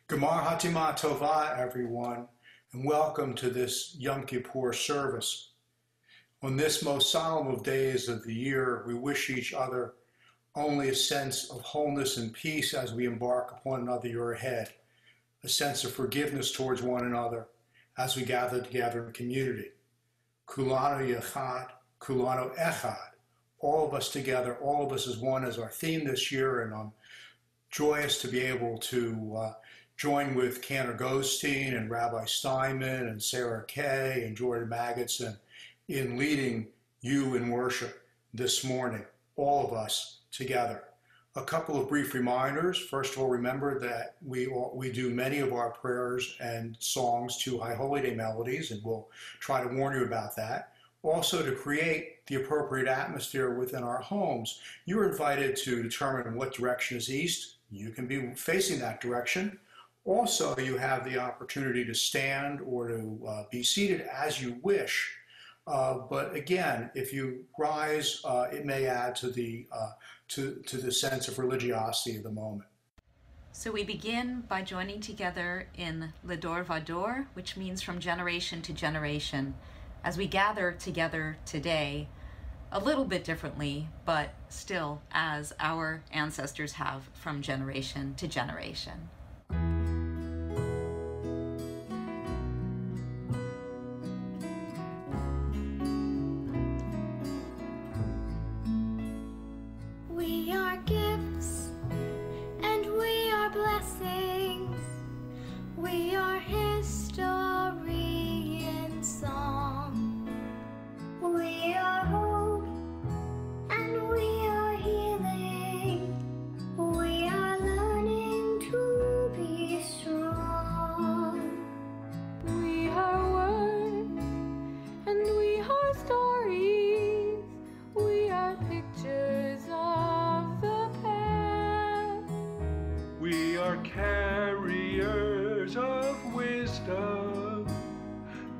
Gemar Hatima Tova, everyone, and welcome to this Yom Kippur service. On this most solemn of days of the year, we wish each other only a sense of wholeness and peace as we embark upon another year ahead, a sense of forgiveness towards one another as we gather together in community. Kulanu Yachad, Kulanu Echad, all of us together, all of us as one is our theme this year, and I'm joyous to be able to join with Cantor Gostein and Rabbi Steinman and Sarah Kay and Jordan Magidson in leading you in worship this morning, all of us together. A couple of brief reminders. First of all, remember that we do many of our prayers and songs to High Holy Day melodies, and we'll try to warn you about that. Also, to create the appropriate atmosphere within our homes, you're invited to determine what direction is east. You can be facing that direction. Also, you have the opportunity to stand or to be seated as you wish. But again, if you rise, it may add to the sense of religiosity of the moment. So we begin by joining together in Ledor Vador, which means from generation to generation, as we gather together today, a little bit differently, but still as our ancestors have from generation to generation. We are gifts and we are blessings. We are history in song. We are hope and we are healing. We are learning to be strong. We are words and we are stories. We are pictures of the past. We are carriers of wisdom,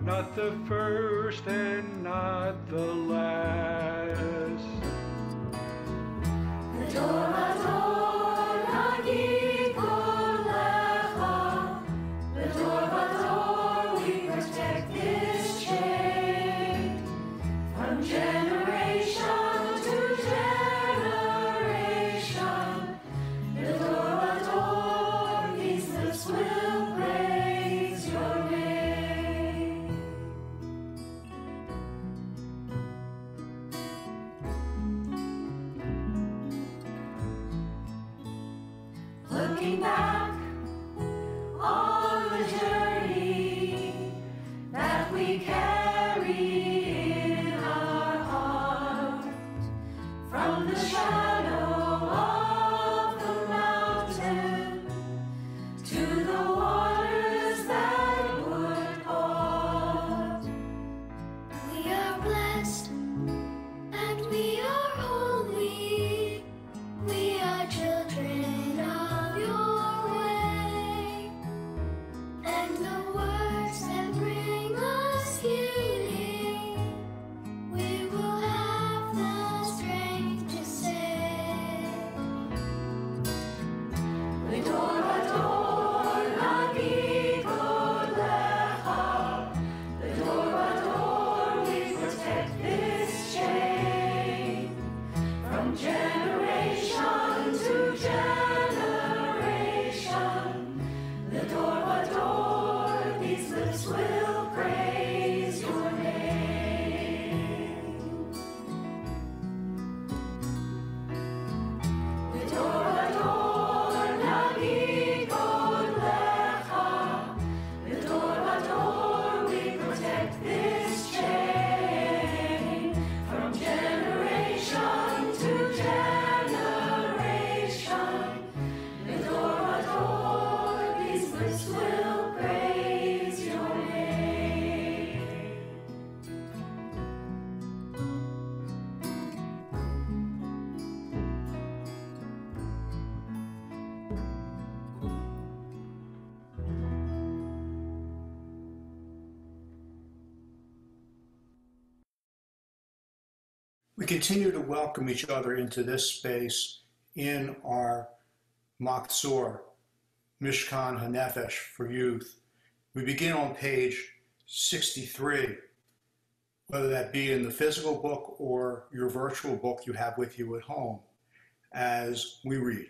not the first and not the last. The Torah, Torah, Gidol Lecha. The Torah, we protect this chain from generation to generation. The Torah, Jesus will praise your name. We continue to welcome each other into this space in our Machzor, Mishkan HaNefesh for youth. We begin on page 63, whether that be in the physical book or your virtual book you have with you at home, as we read.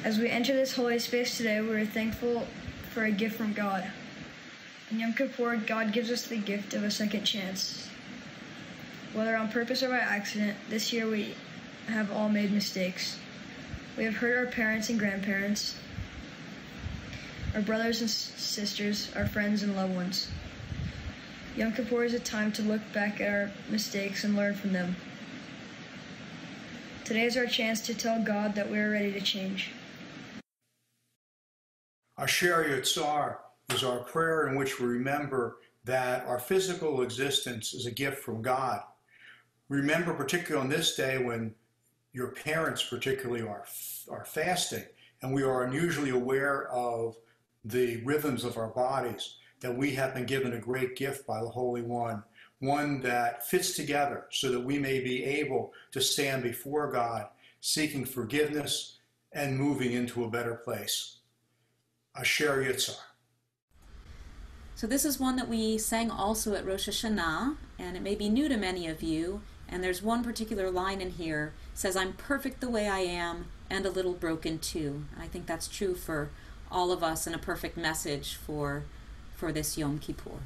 As we enter this holy space today, we are thankful for a gift from God. In Yom Kippur, God gives us the gift of a second chance. Whether on purpose or by accident, this year we have all made mistakes. We have hurt our parents and grandparents, our brothers and sisters, our friends and loved ones. Yom Kippur is a time to look back at our mistakes and learn from them. Today is our chance to tell God that we are ready to change. Asher Yitzar is our prayer in which we remember that our physical existence is a gift from God. Remember, particularly on this day when your parents particularly are fasting, and we are unusually aware of the rhythms of our bodies, that we have been given a great gift by the Holy One, one that fits together so that we may be able to stand before God, seeking forgiveness and moving into a better place. Asher Yitzar. So this is one that we sang also at Rosh Hashanah, and it may be new to many of you. And there's one particular line in here, says, "I'm perfect the way I am, and a little broken too." And I think that's true for all of us, and a perfect message for this Yom Kippur.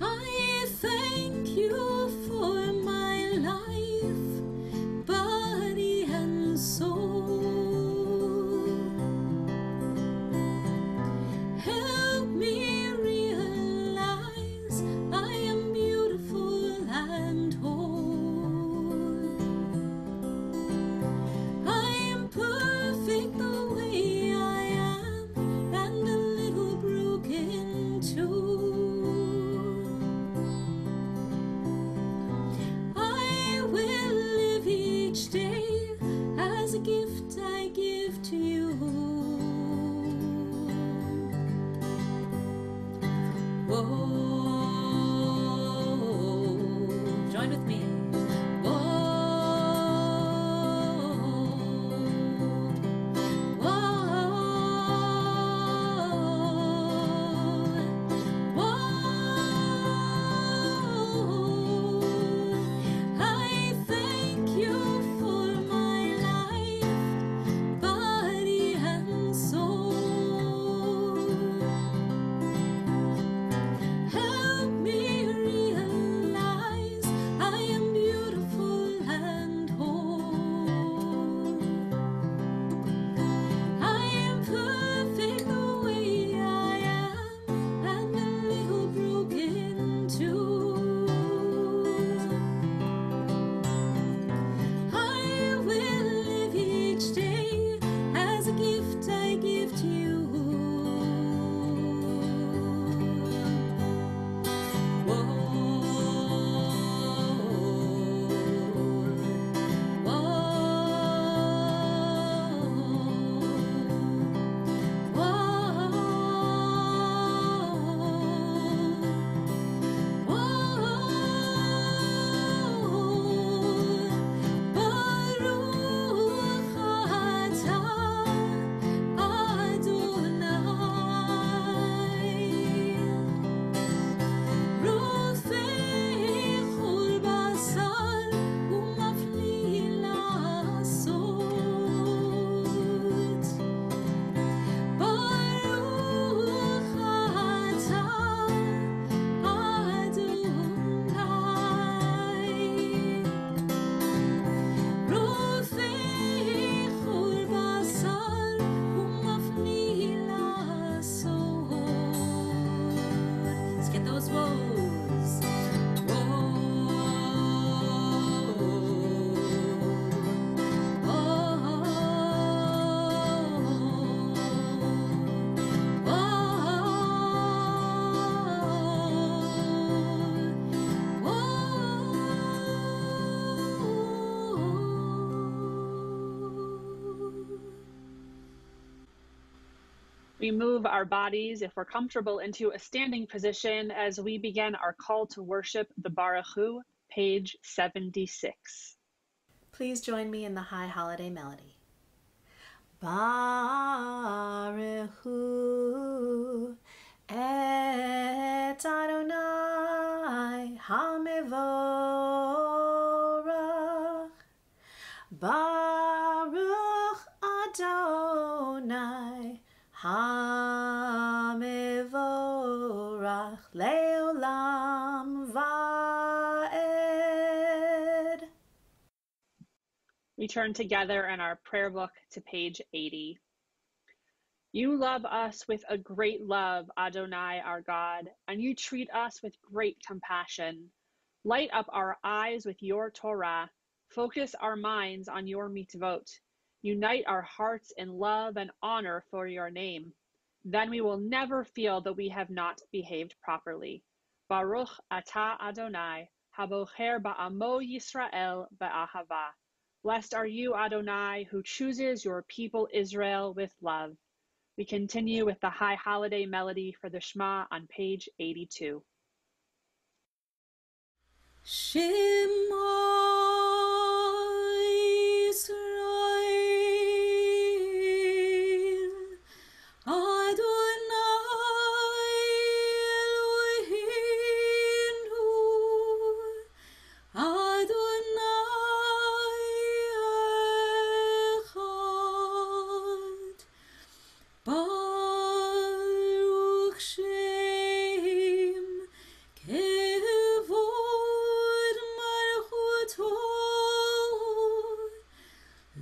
I thank you for my life, body and soul. Help me realize I am beautiful and whole. I am perfect the way I am, and a little broken too. I will live each day as a gift I give to you. Whoa, join with me. Whoa, whoa, whoa. I thank you for my life, body and soul. Help me realize I am We move our bodies, if we're comfortable, into a standing position as we begin our call to worship, the Baruch Hu, page 76. Please join me in the High Holiday Melody. Baruch Hu et Adonai HaMevorach. Baruch Adonai HaMevorach Leolam Va'ed. We turn together in our prayer book to page 80. You love us with a great love, Adonai, our God, and you treat us with great compassion. Light up our eyes with your Torah. Focus our minds on your mitzvot. Unite our hearts in love and honor for your name. Then we will never feel that we have not behaved properly. Baruch atah Adonai, habocher ba'amo Yisrael ba'ahava. Blessed are you, Adonai, who chooses your people Israel with love. We continue with the High Holiday Melody for the Shema on page 82. Shema Yisrael, Adonai Eloheinu, Adonai Echad. Baruch Shem Kevod Malchuto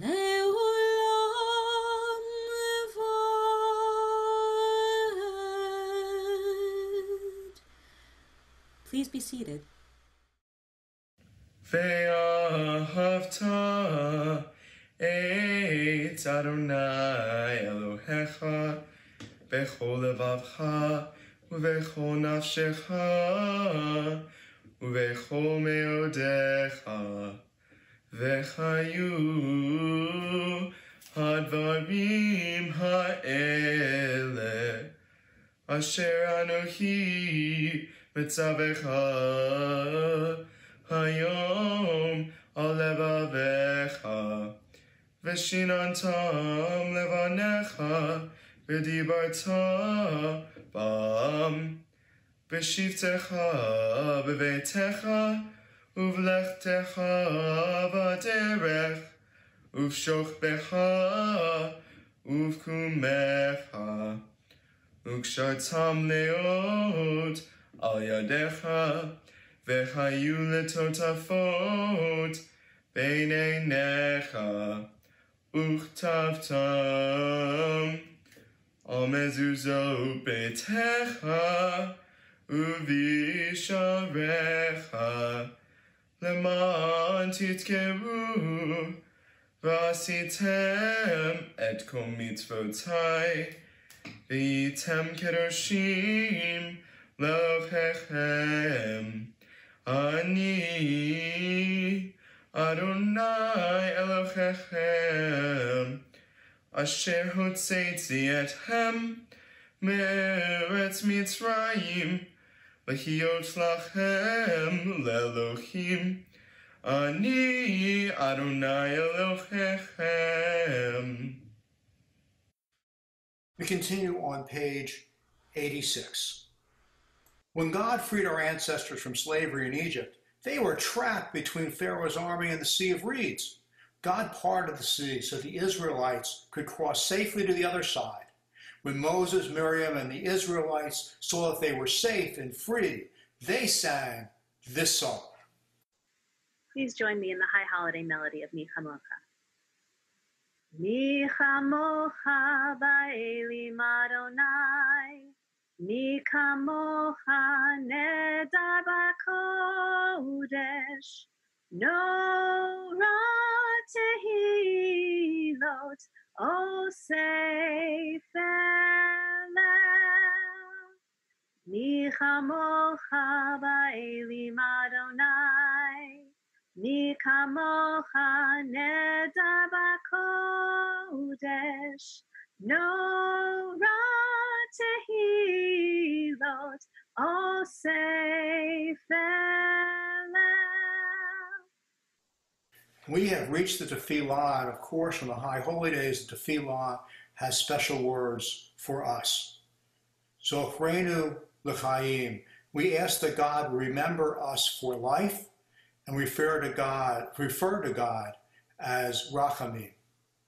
Leolam Va'ed. Please be seated. Ve'ahavta et Adonai Elohecha bechol levavcha uvechol nafshecha uvechol meodecha vechayu hadvarim ha'ele asher anochi mitzavecha hayom al levavecha Veshinantam levanecha v'dibarta bam v'shivtecha b'veitecha uvlechtecha v'derech uvshochbecha uvkumecha ukshartam leot al yadecha v'chayu letotafot b'neinecha Uchtavtam al mezuzot beitecha uvisharecha leman titkeru v'asitem et kol mitzvotai v'item kedoshim lochechem ani Adonai Elohechem, Asher hotzeitzi etchem me'eretz Mitzrayim, lehiot lachem le'elohim, ani Adonai Elohechem. We continue on page 86. When God freed our ancestors from slavery in Egypt, they were trapped between Pharaoh's army and the Sea of Reeds. God parted the sea so the Israelites could cross safely to the other side. When Moses, Miriam, and the Israelites saw that they were safe and free, they sang this song. Please join me in the High Holiday Melody of Mi Chamocha. Mi Chamocha ba'elim Adonai, Mi kamocha nedar b'kodesh, no tehilot osei felel. Mi kamocha ba'elim Adonai, Mi kamocha nedar b'kodesh, no safe and loud. We have reached the tefillah, and of course, on the high holy days, the tefillah has special words for us. Zochrenu l'chaim. We ask that God remember us for life, and refer to God as Rachamim,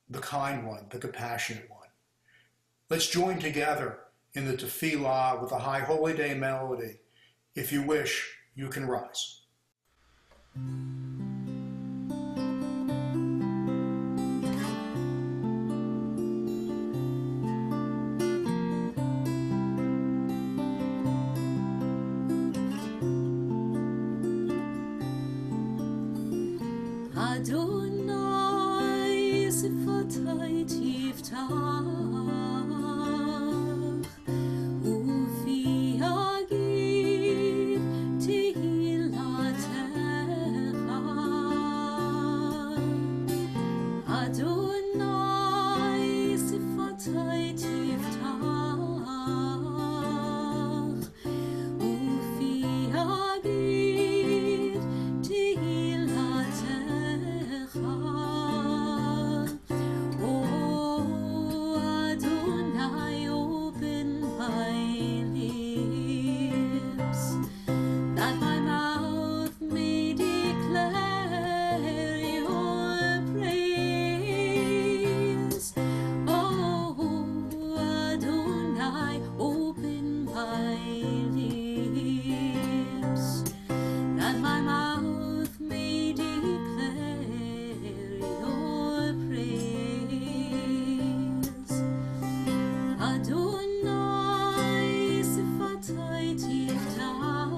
the kind one, the compassionate one. Let's join together in the tefillah with the high holy day melody. If you wish, you can rise. Adonai sifatai tiftach ufi agid tehilatecha. Adonai sifatai tiftach ufi agid tehilatecha. Oh, Adonai, open my lips, that my mouth may declare your praise. Oh, Adonai, open my lips, that my mouth may declare your praise. Adonai sifatai tiftach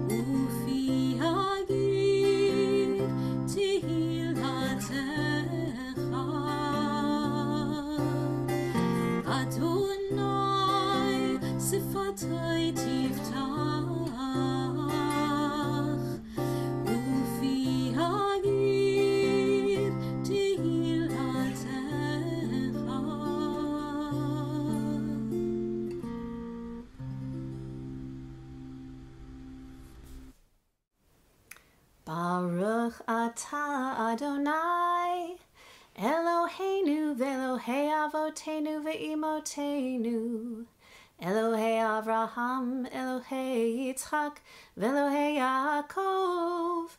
ufi agid tehilatecha. Adonai sifatai tiftach ufi agid tehilatecha. Baruch atah Adonai Eloheinu ve'Elohei avotenu ve'imotenu, Elohei Avraham, Elohei Yitzchak, ve'Elohei Yaakov,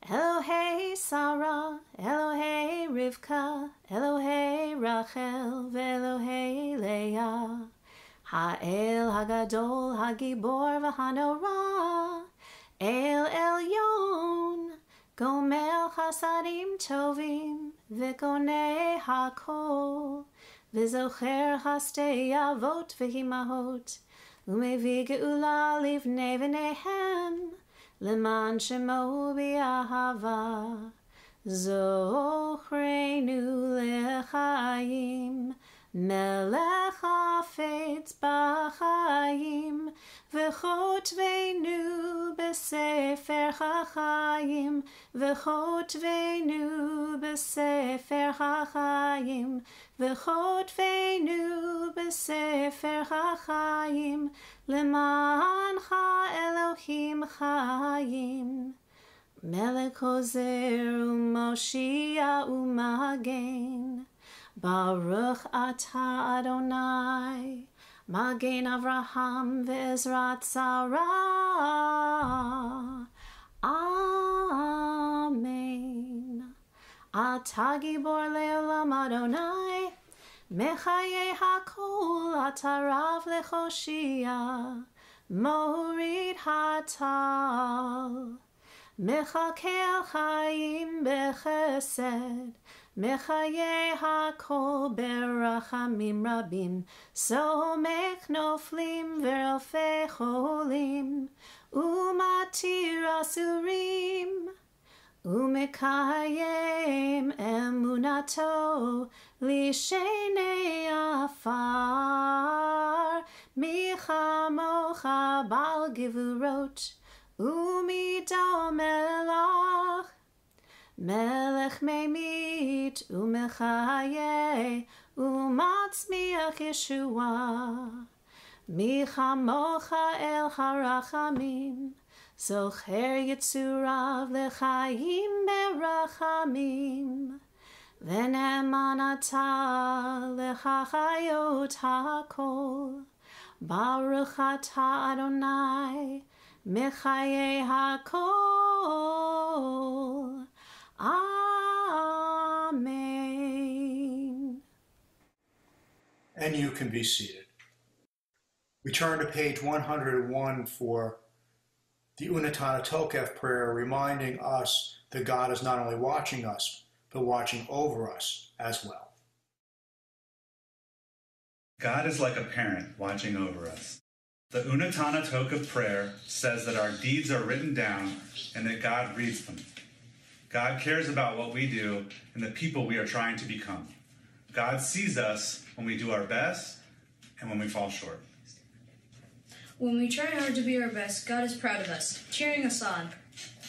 Elohei Sarah, Elohei Rivka, Elohei Rachel, ve'Elohei Leah, Ha'el Hagadol, Hagibor v'Hanorah, El Elyon, Gomer Chasadim Tovim, V'konei Hakol, V'zocher Hastei Avot V'himahot, Umevi Geula Livnei V'nehem, Leman Shemo B'Ahava, Zochrenu L'chaim, Melech Hafetz B'chaim, V'chotvenu b'sefer hachayim, V'chotvenu b'sefer hachayim, V'chotvenu b'sefer hachayim, Lemancha Elohim chayim. Melech Hozer u'Moshia u'Magen, Baruch atah Adonai, Magen Avraham ve'Ezrat Sarah. Amen. Atah gibor le'olam Adonai, Mechaye hakol atah rav lechoshia, Morid hatal. Mechakel chayim bechesed, Mechaye hakol berachamim rabim, Somech noflim ve'rofei cholim, Umatir asurim, Umekayem emunato, Lishenei afar, Michamocha bal givurot, Umido melach, Melech memit umechaye umatzmiach Yeshua, Mi chamocha el harachamim, zocher yitzurav lechaim berachamim, v'ne'emanata lechachayot hakol, Baruch atah Adonai, mechayei hakol. Amen. And you can be seated. We turn to page 101 for the Unatana Tokef prayer, reminding us that God is not only watching us, but watching over us as well. God is like a parent watching over us. The Unatana Tokef prayer says that our deeds are written down and that God reads them. God cares about what we do and the people we are trying to become. God sees us when we do our best and when we fall short. When we try hard to be our best, God is proud of us, cheering us on.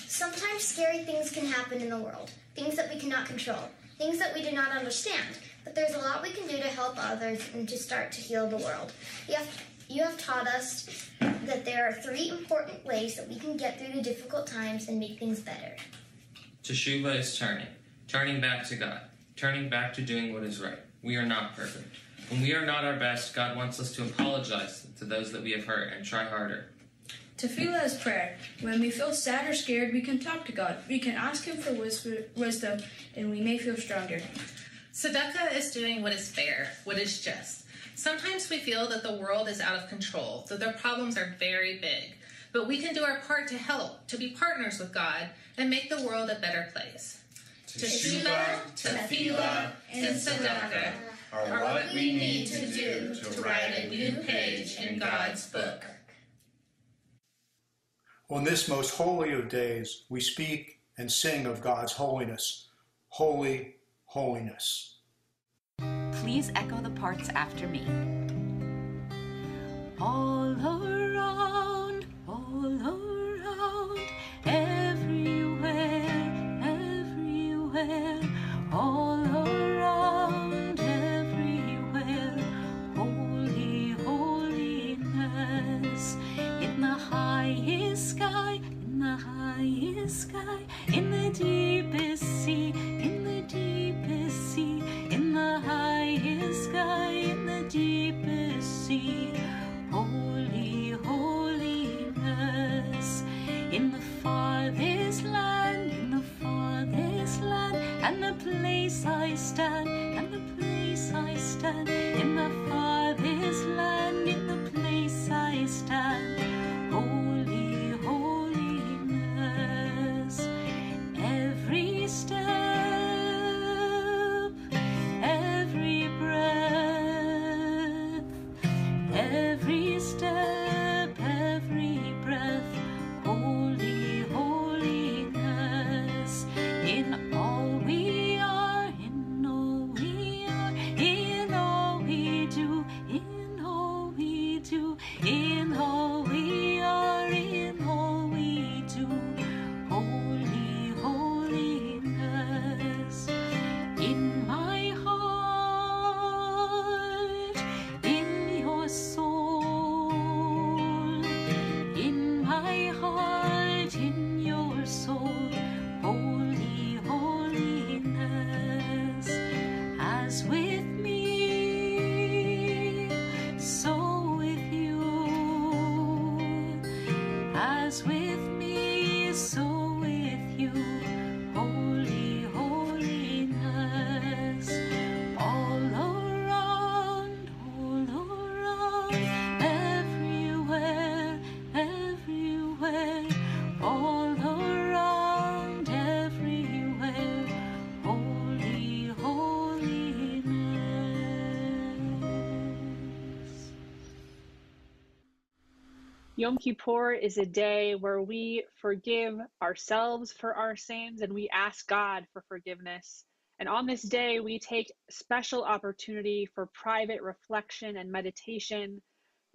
Sometimes scary things can happen in the world, things that we cannot control, things that we do not understand. But there's a lot we can do to help others and to start to heal the world. You have taught us that there are 3 important ways that we can get through the difficult times and make things better. Teshuvah is turning back to God, turning back to doing what is right. We are not perfect. When we are not our best, God wants us to apologize to those that we have hurt and try harder. Tefillah is prayer. When we feel sad or scared, we can talk to God. We can ask Him for wisdom, and we may feel stronger. Tzedakah is doing what is fair, what is just. Sometimes we feel that the world is out of control, that their problems are very big. But we can do our part to help, to be partners with God, and make the world a better place. Teshuvah, Tefillah, and Tzedakah are what we need to do to write a new page in God's book. On this most holy of days, we speak and sing of God's holiness. Holy, holiness. Please echo the parts after me. All around, everywhere, everywhere, all around, everywhere, holy, holiness, in the highest sky, in the highest sky, in the deepest sea, in the deepest sea, in the highest sky, in the deepest sea, holy, holiness, in the farthest land, in the farthest land, and the place I stand, and the place I stand, in the farthest land, in the place I stand, holy, holiness, every step, every breath, every step, every breath, holy, holiness, in all we are, in all we are, in all we do, in all we do, in all we are, in all we do, holy, holiness, in my heart, in your soul, in my heart, in your soul, holy, holiness, as with me, so with you, as with me, so with you, holy, holiness, all around, everywhere, everywhere, all around, everywhere, holy, holiness. Yom Kippur is a day where we forgive ourselves for our sins and we ask God for forgiveness. And on this day, we take special opportunity for private reflection and meditation,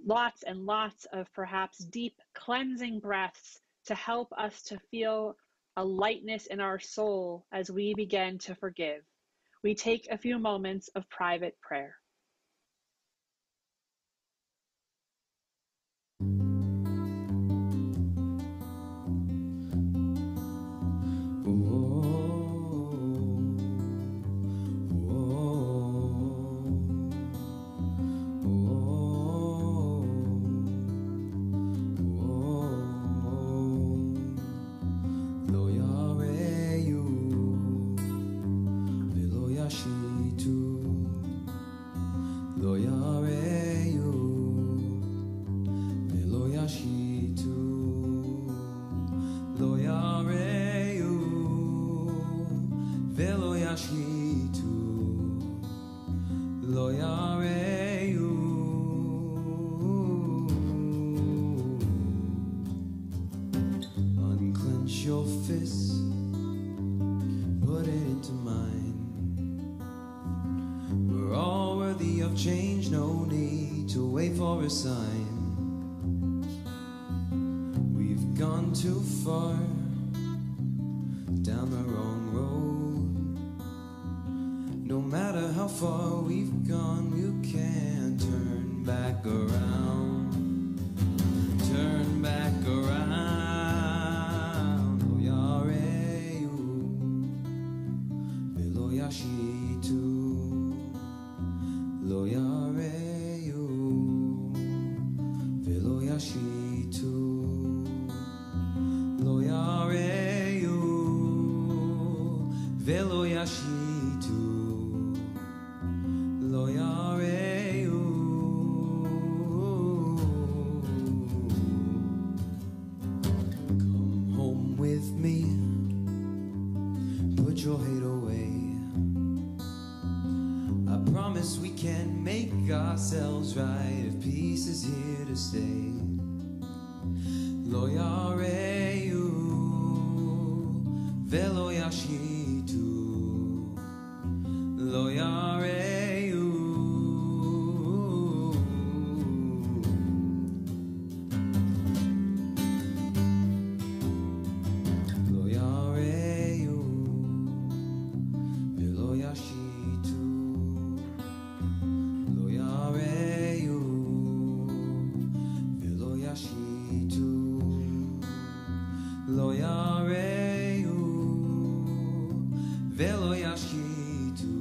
lots and lots of perhaps deep cleansing breaths to help us to feel a lightness in our soul as we begin to forgive. We take a few moments of private prayer. lo yareu. Unclench your fist, put it into mine. We're all worthy of change, no need to wait for a sign. We've gone too far down the wrong road. No matter how far we've gone, you can't turn back around. Turn back around. Lo yareu, velo yashitu. Lo yareu, velo yashitu. Lo yareu, velo yashitu. Lo yareu. Come home with me, put your hate away. I promise we can make ourselves right if peace is here to stay. Lo yareu, velo yashitu. Lo yareu. Lo yareu, velo yashitu. Lo yareu, velo yashitu. Lo yareu, velo yashitu.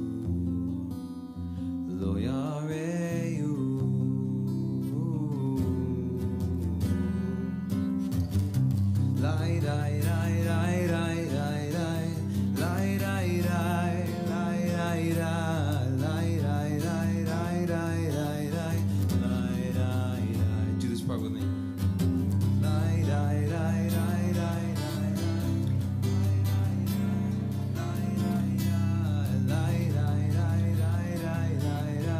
Lo yareu. Lai dai dai dai dai dai dai. Lai dai dai dai dai dai. Lai dai dai dai dai dai dai. Lai dai dai. Do this part with me. Lai dai dai dai dai dai dai. Lai dai dai dai dai dai dai dai dai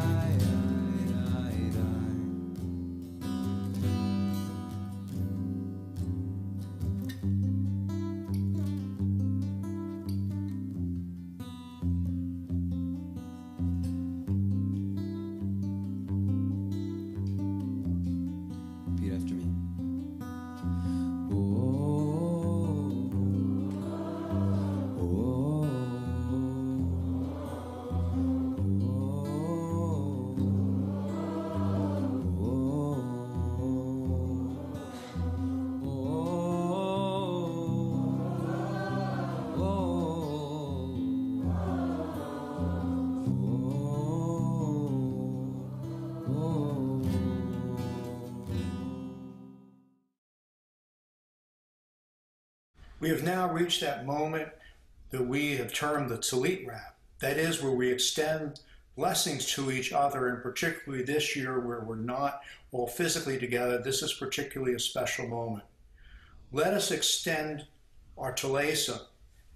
dai dai. Repeat after me. Oh, oh, We have now reached that moment that we have termed the Talit wrap. That is where we extend blessings to each other, and particularly this year where we're not all physically together, this is particularly a special moment. Let us extend our Talesa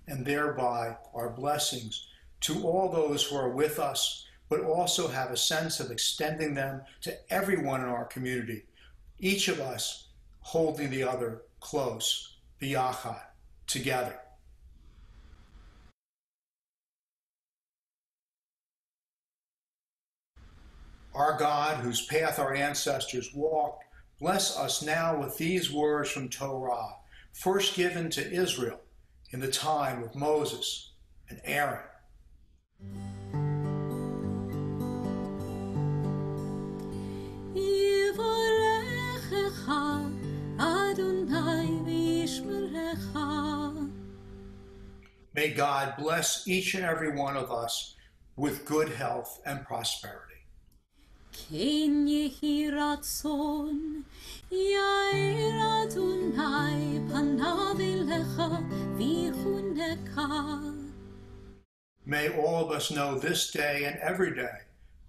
and thereby our blessings to all those who are with us, but also have a sense of extending them to everyone in our community, each of us holding the other close, biyachad, together. Our God, whose path our ancestors walked, bless us now with these words from Torah, first given to Israel in the time of Moses and Aaron. May God bless each and every one of us with good health and prosperity. May all of us know this day and every day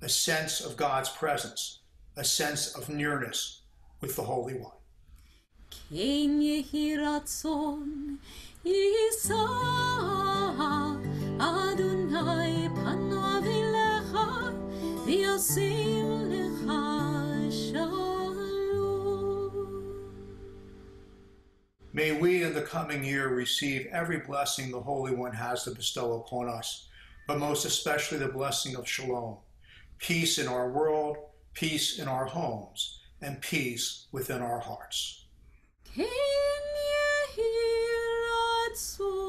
a sense of God's presence, a sense of nearness with the Holy One. וישים לך שלום. May we in the coming year receive every blessing the Holy One has to bestow upon us, but most especially the blessing of shalom, peace in our world, peace in our homes, and peace within our hearts. כן יהי רצון.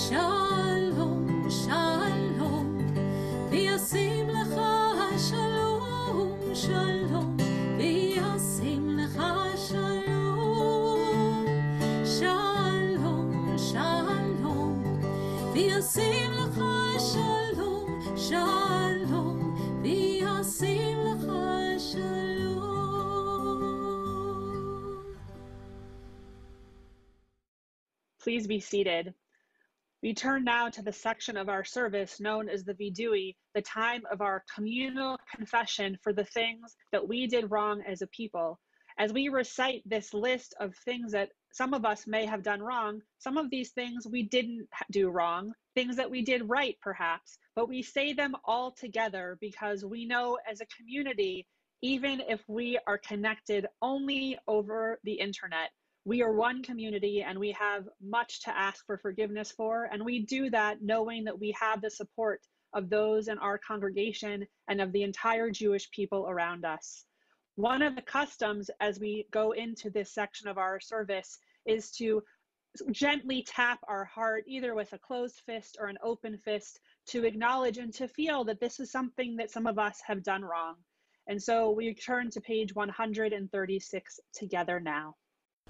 שלום, שלום, וישים לך שלום, שלום, וישים לך שלום. שלום, שלום, וישים לך שלום, שלום, וישים לך שלום. Please be seated. We turn now to the section of our service known as the Vidui, the time of our communal confession for the things that we did wrong as a people. As we recite this list of things that some of us may have done wrong, some of these things we didn't do wrong, things that we did right perhaps, but we say them all together because we know as a community, even if we are connected only over the internet, we are one community and we have much to ask for forgiveness for, and we do that knowing that we have the support of those in our congregation and of the entire Jewish people around us. One of the customs as we go into this section of our service is to gently tap our heart, either with a closed fist or an open fist, to acknowledge and to feel that this is something that some of us have done wrong. And so we turn to page 136 together now.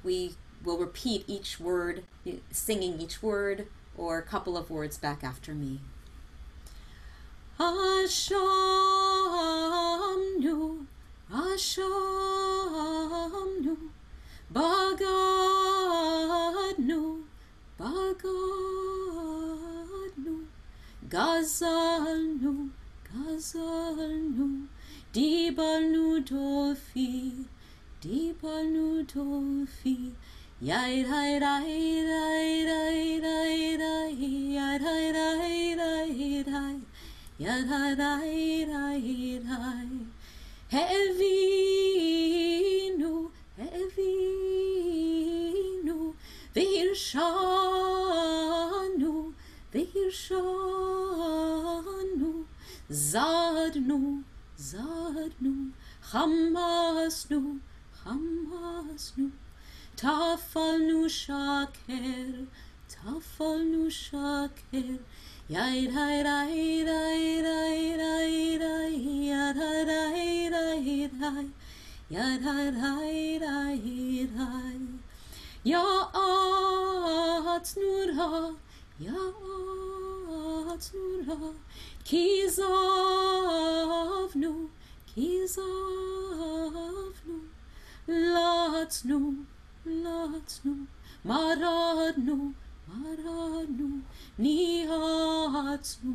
We will repeat each word, singing each word or a couple of words back after me. Ashamnu, Ashamnu, Bagadnu, Bagadnu, Gazalnu, Gazalnu, Dibalnu Dofi, Dibalnu Dofi, Yai Rai Rai Rai Rai Rai Rai, Yai Rai Rai Rai Rai, Yai Rai Rai Rai Rai, Hevinu, Hevinu, V'hirshanu, V'hirshanu, Zadnu, Zadnu, Chamasnu, Chamasnu, Tafalnu Shaker, Tafalnu Shaker, Yai Rai Rai Rai Rai Rai Rai, Yai Rai Rai Rai Rai, Yai Rai Rai Rai Rai, Ya'at Nura, Ya'at Nura, Kizavnu, Kizavnu, Latnu, Latnu, Maradnu, Maradnu, Nihatnu,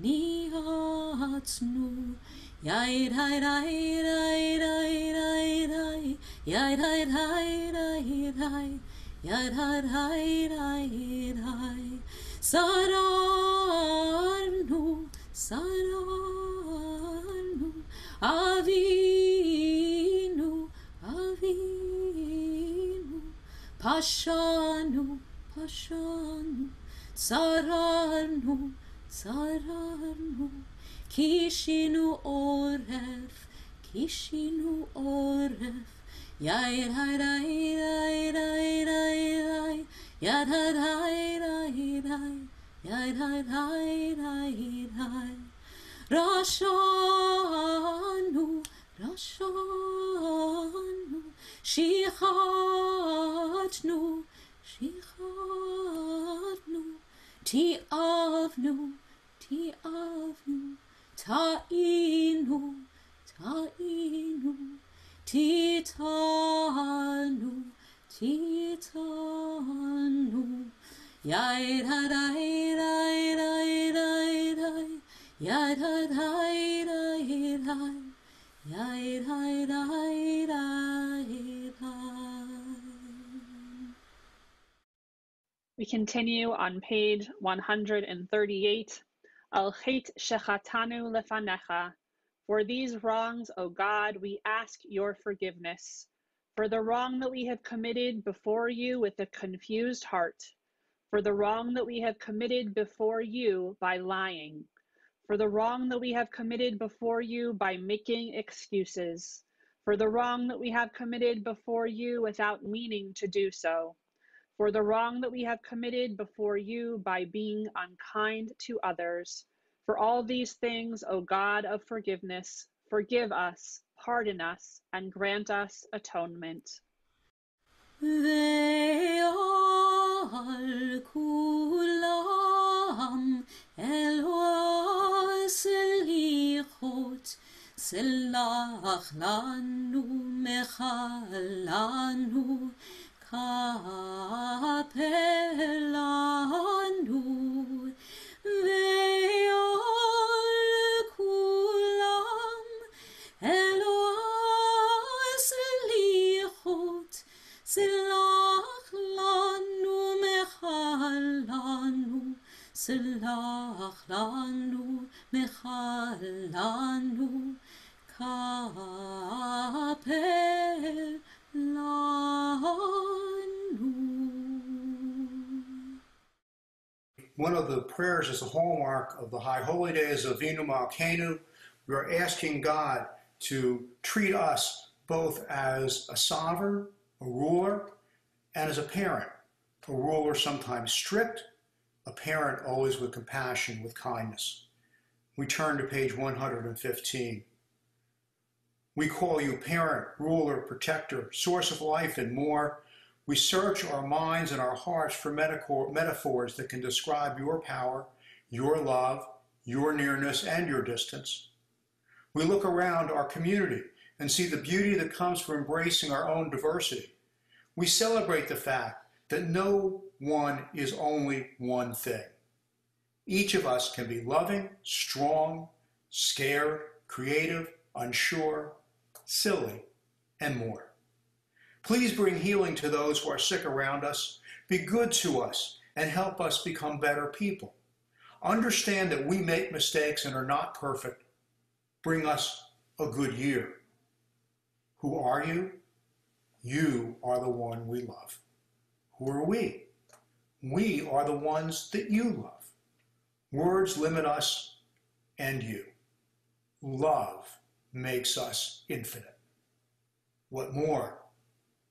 Nihatnu, Yai Rai Rai Rai Rai Rai Rai, Yai Rai Rai Rai Rai, Yai Rai Rai Rai Rai, Sararnu, Sararnu, Avinu, Avinu, Pashanu, Pashanu, Sararnu, Sararnu, Kishinu Oref, Kishinu Oref, Yai Rai Rai Rai Rai Rai Rai, Yai Rai Rai Rai Rai, Yai Rai Rai Rai Rai, Rashanu, Rashanu, Shichatnu, Shichatnu, Tiavnu, Tiavnu, Ta'inu, Ta'inu, Titanu, Titanu, Yai Rai Rai Rai Rai Rai Rai, Yai Rai Rai Rai Rai, Yai Rai Rai Rai Rai. We continue on page 138. Al chet shechatanu lefanecha. For these wrongs, O God, we ask your forgiveness. For the wrong that we have committed before you with a confused heart. For the wrong that we have committed before you by lying. For the wrong that we have committed before you by making excuses. For the wrong that we have committed before you without meaning to do so. For the wrong that we have committed before you by being unkind to others. For all these things, O God of forgiveness, forgive us, pardon us, and grant us atonement. ועל כולם אלוה סליחות, סלח לנו מחלנו, כפר לנו, ועל כולם אלוה סליחות, סלח לנו מחלנו, סלח לנו מחלנו, כפר לנו. One of the prayers is the hallmark of the High Holy Days of Avinu Malkeinu. We are asking God to treat us both as a sovereign, a ruler, and as a parent. A ruler sometimes strict, a parent always with compassion, with kindness. We turn to page 115. We call you parent, ruler, protector, source of life, and more. We search our minds and our hearts for metaphors that can describe your power, your love, your nearness, and your distance. We look around our community and see the beauty that comes from embracing our own diversity. We celebrate the fact that no one is only one thing. Each of us can be loving, strong, scared, creative, unsure, silly, and more. Please bring healing to those who are sick around us. Be good to us and help us become better people. Understand that we make mistakes and are not perfect. Bring us a good year. Who are you? You are the one we love. Who are we? We are the ones that you love. Words limit us and you. Love makes us infinite. What more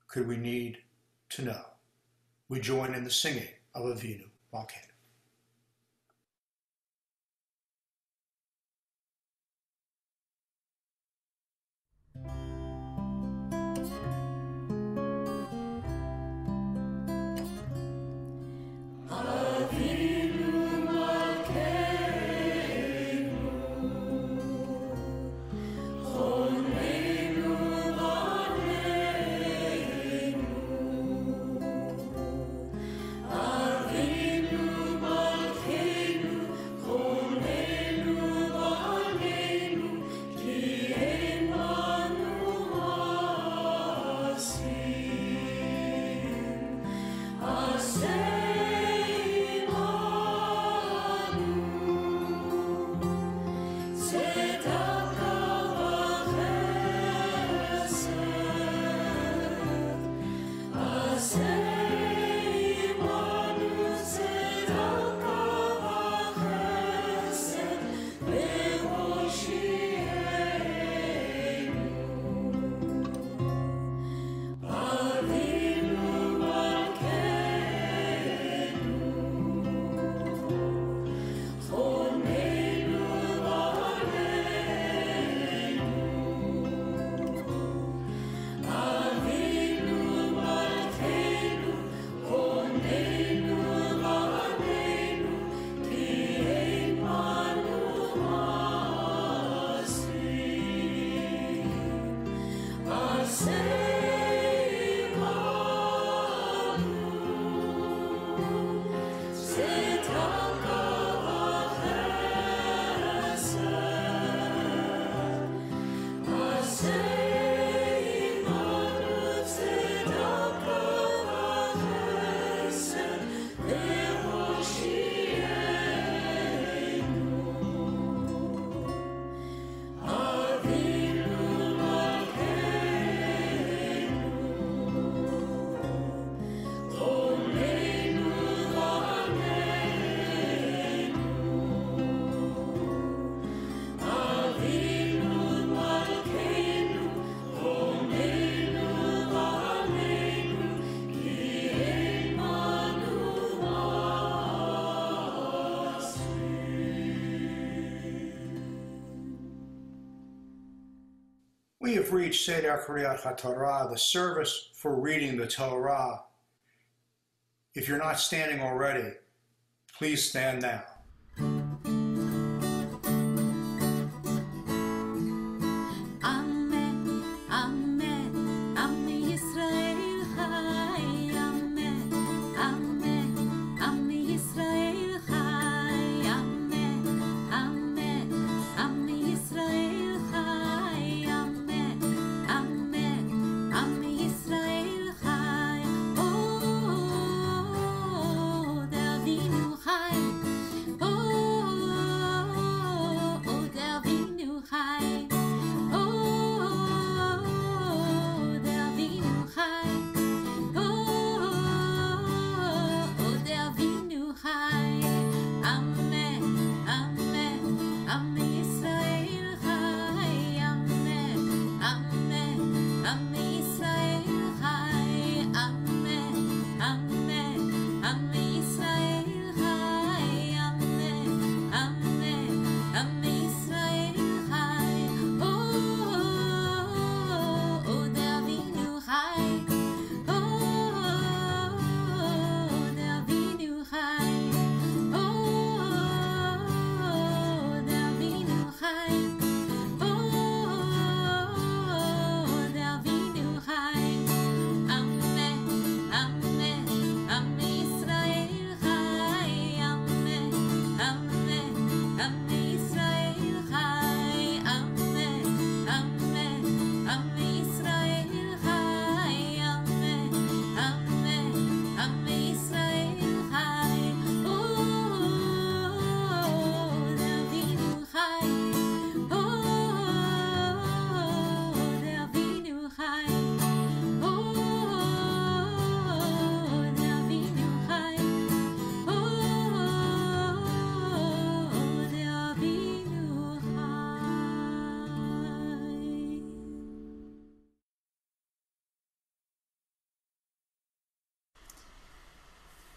could we need to know? We join in the singing of Avinu Malkeinu. Avinu We have reached Seder Kriyat HaTorah, the service for reading the Torah. If you're not standing already, please stand now.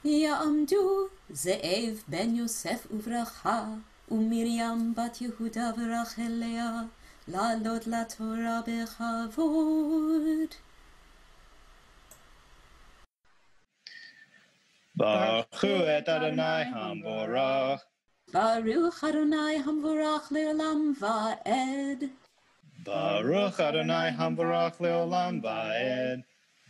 יעמדו זאב בן יוסף וברכה, ומרים בת יהודה ורחל לאה, לעלות לתורה בכבוד. ברכו את אדוני המבורך. ברוך אדוני המבורך לעולם ועד. ברוך אדוני המבורך לעולם ועד.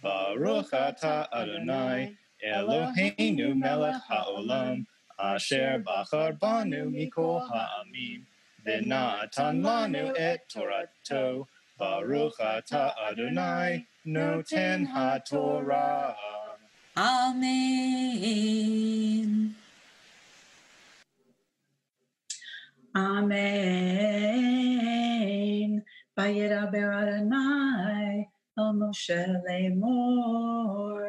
ברוך אתה אדוני אלוהינו מלך העולם, אשר בחר בנו מכל העמים, ונתן לנו את תורתו. ברוך אתה אדוני נותן התורה. אמן. Amen. Vayedaber Adonai el Moshe lemor,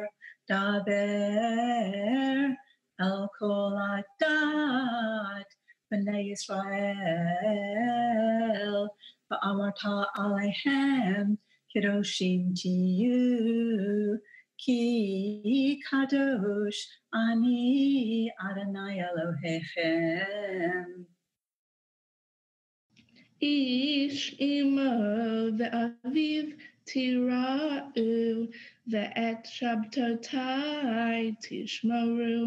daber el kol adat b'nei Yisrael, va'amarta alehem kedoshim tiyu, ki kadosh ani Adonai Elohechem. איש אמו ואביו תיראו, ואת שבתותי תשמרו.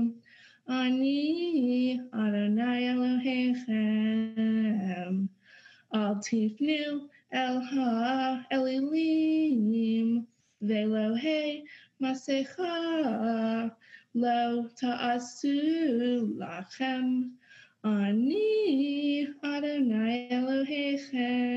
אני אדוני אלוהיכם. אל תפנו אל האלילים ואלוהי מסכה לא תעשו לכם. אני אדוני אלוהיכם.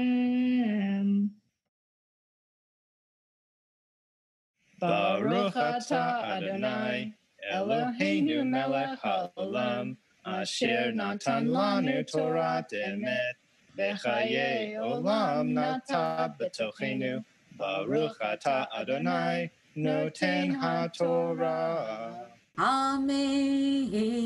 ברוך אתה אדוני אלוהינו מלך העולם, אשר נתן לנו תורת אמת, וחיי עולם נטע בתוכנו. ברוך אתה אדוני נותן התורה. אמן.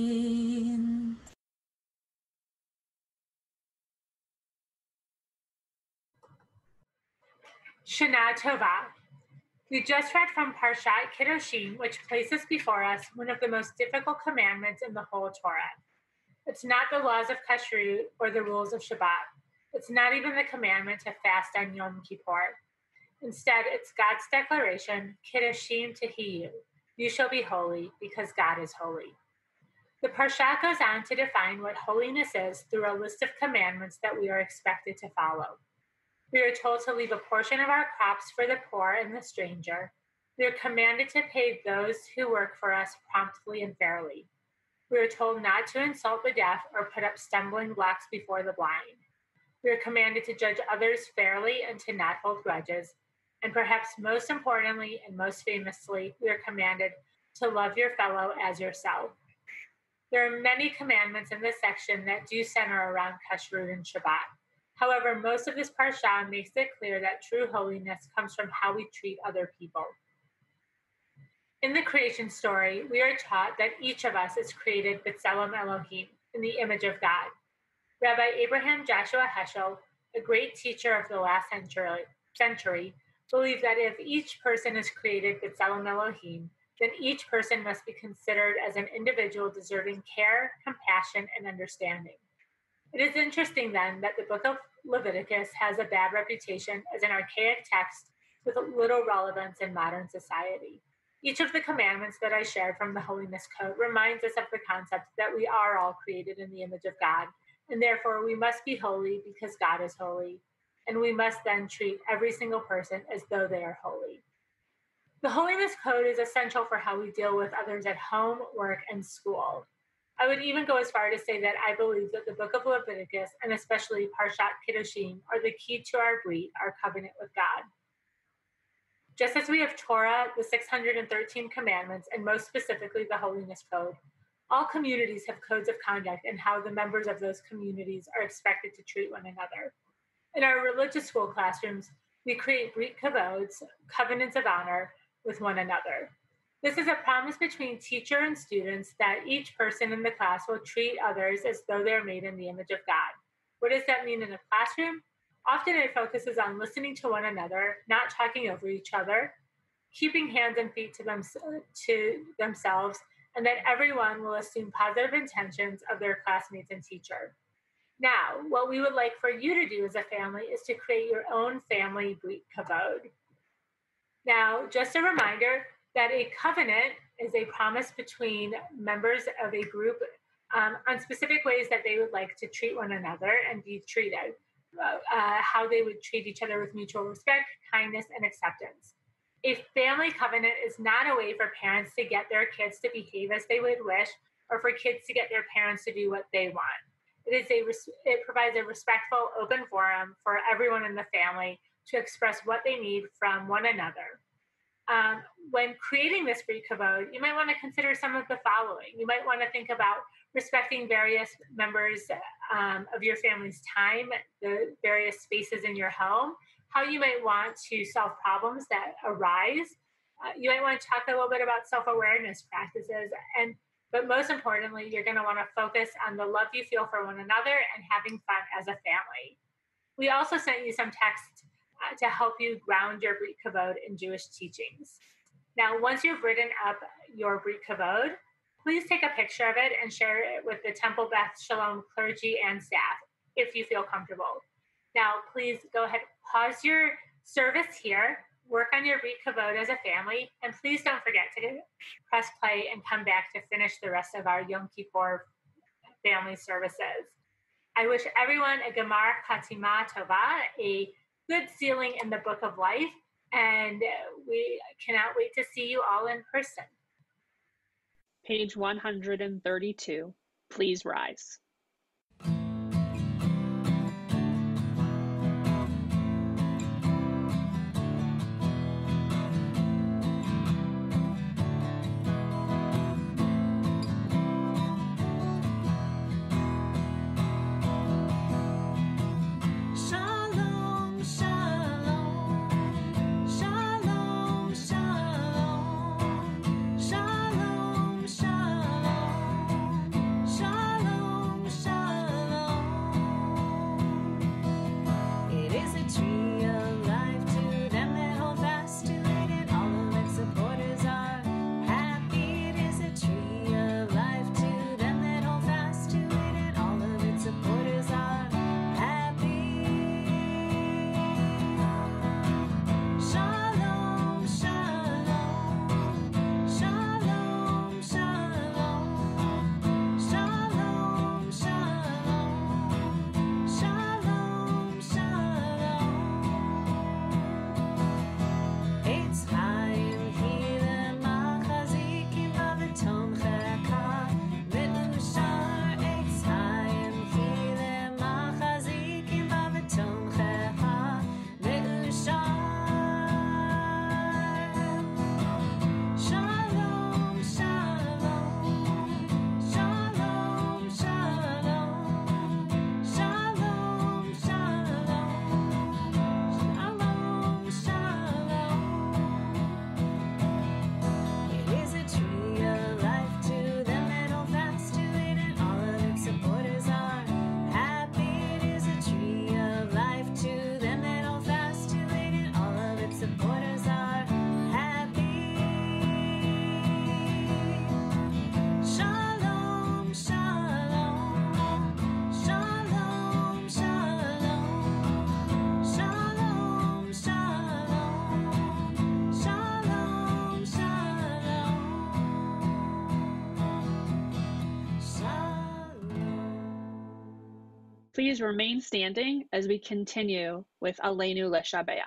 Shana Tova. We just read from Parshat Kedoshim, which places before us one of the most difficult commandments in the whole Torah. It's not the laws of Kashrut or the rules of Shabbat. It's not even the commandment to fast on Yom Kippur. Instead, it's God's declaration, Kiddushim Tehiyu, you shall be holy because God is holy. The Parsha goes on to define what holiness is through a list of commandments that we are expected to follow. We are told to leave a portion of our crops for the poor and the stranger. We are commanded to pay those who work for us promptly and fairly. We are told not to insult the deaf or put up stumbling blocks before the blind. We are commanded to judge others fairly and to not hold grudges. And perhaps most importantly and most famously, we are commanded to love your fellow as yourself. There are many commandments in this section that do center around Kashrut and Shabbat. However, most of this parsha makes it clear that true holiness comes from how we treat other people. In the creation story, we are taught that each of us is created b'tselem Elohim, in the image of God. Rabbi Abraham Joshua Heschel, a great teacher of the last century, believed that if each person is created b'tselem Elohim, then each person must be considered as an individual deserving care, compassion, and understanding. It is interesting then that the book of Leviticus has a bad reputation as an archaic text with little relevance in modern society. Each of the commandments that I shared from the Holiness Code reminds us of the concept that we are all created in the image of God, and therefore we must be holy because God is holy, and we must then treat every single person as though they are holy. The Holiness Code is essential for how we deal with others at home, work, and school. I would even go as far to say that I believe that the book of Leviticus, and especially Parshat Kiddushim, are the key to our brit, our covenant with God. Just as we have Torah, the 613 commandments, and most specifically the Holiness Code, all communities have codes of conduct and how the members of those communities are expected to treat one another. In our religious school classrooms, we create brit kavods, covenants of honor, with one another. This is a promise between teacher and students that each person in the class will treat others as though they're made in the image of God. What does that mean in a classroom? Often it focuses on listening to one another, not talking over each other, keeping hands and feet to themselves, and that everyone will assume positive intentions of their classmates and teacher. Now, what we would like for you to do as a family is to create your own family brit kavod. Now, just a reminder that a covenant is a promise between members of a group on specific ways that they would like to treat one another and be treated, how they would treat each other with mutual respect, kindness, and acceptance. A family covenant is not a way for parents to get their kids to behave as they would wish or for kids to get their parents to do what they want. It provides a respectful, open forum for everyone in the family to express what they need from one another. When creating this brit kavod, you might want to consider some of the following. You might want to think about respecting various members of your family's time, the various spaces in your home, how you might want to solve problems that arise. You might want to talk a little bit about self-awareness practices, but most importantly, you're going to want to focus on the love you feel for one another and having fun as a family. We also sent you some text to help you ground your brit kavod in Jewish teachings. Now, once you've written up your brit kavod, please take a picture of it and share it with the Temple Beth Shalom clergy and staff if you feel comfortable. Now, please go ahead, pause your service here, work on your brit kavod as a family, and please don't forget to press play and come back to finish the rest of our Yom Kippur family services. I wish everyone a Gemar Chatima Tova, a good sealing in the book of life, and we cannot wait to see you all in person. Page 132. Please rise. Shalom, Please remain standing as we continue with Aleinu Leshabeach.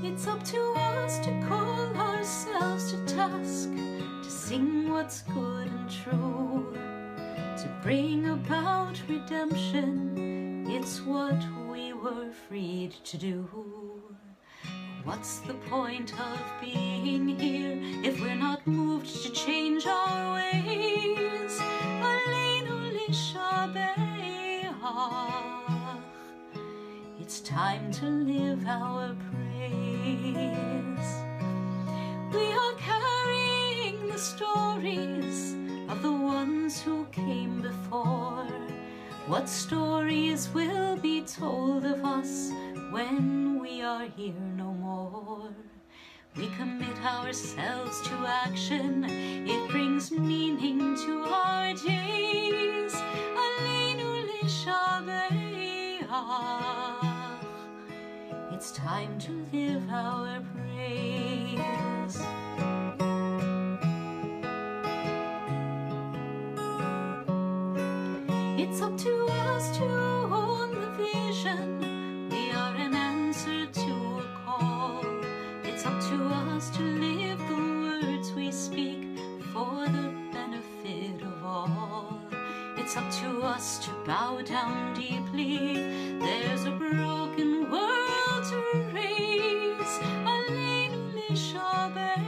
It's up to us to call ourselves to task, to sing what's good and true, to bring about redemption. It's what we were freed to do. What's the point of being here if we're not moved to change our ways? Aleinu Lishabeach. It's time to live our praise. We are carrying the stories of the ones who came before. What stories will be told of us when we are here no more? We commit ourselves to action. It brings meaning to our days. Aleinu Lishabeach. It's time to live our praise. It's up to us to own the vision. We are an answer to a call. It's up to us to live the words we speak for the benefit of all. It's up to us to bow down deeply. There's a broken world to raise. Aleinu Lishabeach.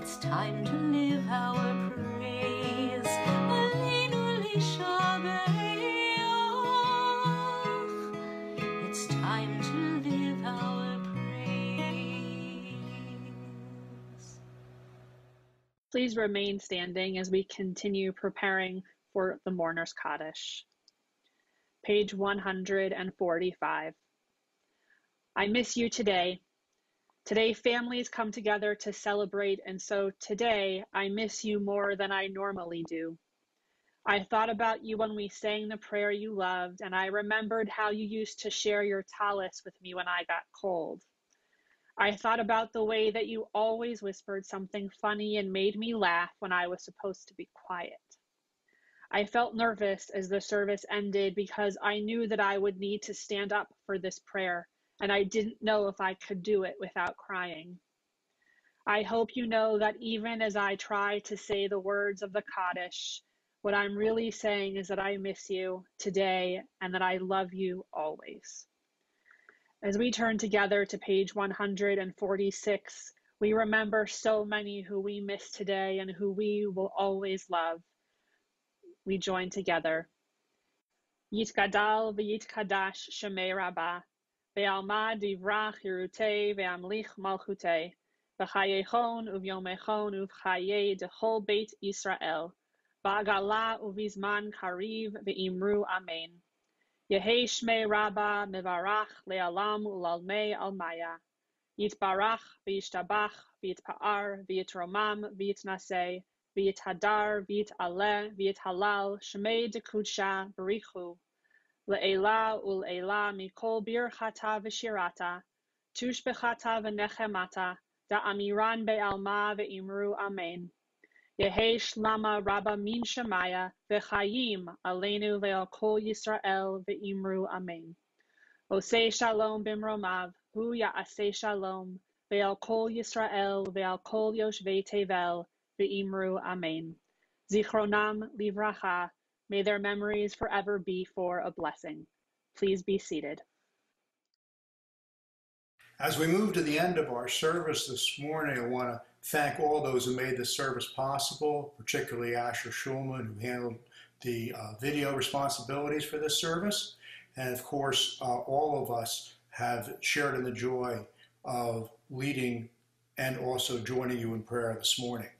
It's time to live our praise. Aleinu Lishabeach. It's time to live our praise. Please remain standing as we continue preparing for the Mourner's Kaddish. Page 145. I miss you today. Today families come together to celebrate, and so today I miss you more than I normally do. I thought about you when we sang the prayer you loved, and I remembered how you used to share your talis with me when I got cold. I thought about the way that you always whispered something funny and made me laugh when I was supposed to be quiet. I felt nervous as the service ended because I knew that I would need to stand up for this prayer, and I didn't know if I could do it without crying. I hope you know that even as I try to say the words of the Kaddish, what I'm really saying is that I miss you today and that I love you always. As we turn together to page 146, we remember so many who we miss today and who we will always love. We join together. Yitgadal v'yitkadash shemei Rabbah, ve'alma divrach Yerutei ve'amlich malchutei, v'chayechon uvyomechon uvchaye dechol beit Yisrael, v'agala uvizman kariv ve'imru amen. Yehei shmei Rabbah mevarach le'alam u'lalmei almaya, yitbarach v'yishtabach v'yitpa'ar v'yitromam v'yitnaseh, v'yithadar v'yit'aleh v'yithalal shmei dekudsha barichu, le'ela u'le'ela mikol birchata v'shirata, tushbechata v'nechemata, da'amiran be'alma ve'imru amen. Yehei shlama Rabbah min shemaya v'chayim aleinu ve'al kol Yisrael ve'imru amen. Osei shalom bimromav, hu ya'aseh shalom, ve'al kol Yisrael ve'al kol yoshvei tevel ve'imru amen. Zichronam livracha, may their memories forever be for a blessing. Please be seated. As we move to the end of our service this morning, I want to thank all those who made this service possible, particularly Asher Schulman, who handled the video responsibilities for this service. And of course, all of us have shared in the joy of leading and also joining you in prayer this morning.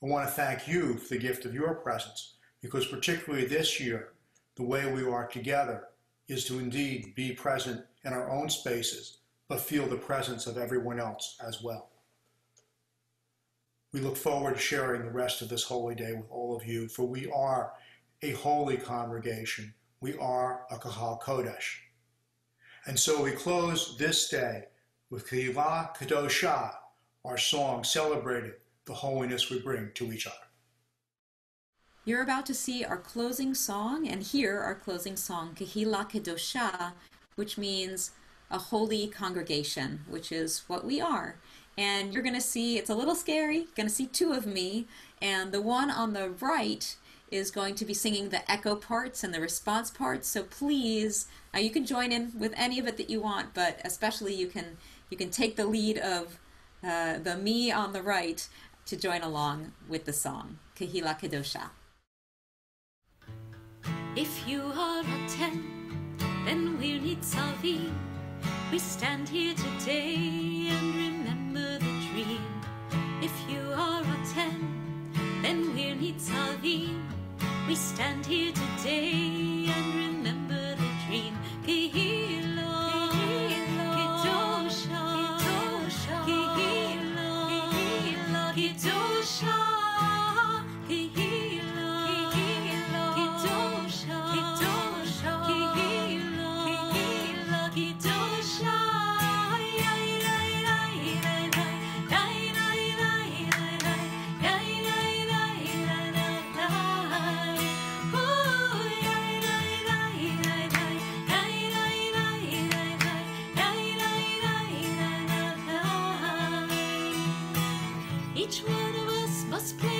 I want to thank you for the gift of your presence, because particularly this year, the way we are together is to indeed be present in our own spaces, but feel the presence of everyone else as well. We look forward to sharing the rest of this holy day with all of you, for we are a holy congregation. We are a Kahal Kodesh. And so we close this day with Kehillah Kadosha, our song celebrating the holiness we bring to each other. You're about to see our closing song and hear our closing song, Kehila Kedosha, which means a holy congregation, which is what we are. And you're going to see, it's a little scary, you're going to see two of me, and the one on the right is going to be singing the echo parts and the response parts. So please, you can join in with any of it that you want, but especially you can take the lead of the me on the right to join along with the song, Kehila Kedosha. If you are a 10, then we're Nitzavim. We stand here today and remember the dream. If you are a 10, then we're Nitzavim. We stand here today and remember the dream. Kehila Kedosha, Kehila Kedosha, each one of us must play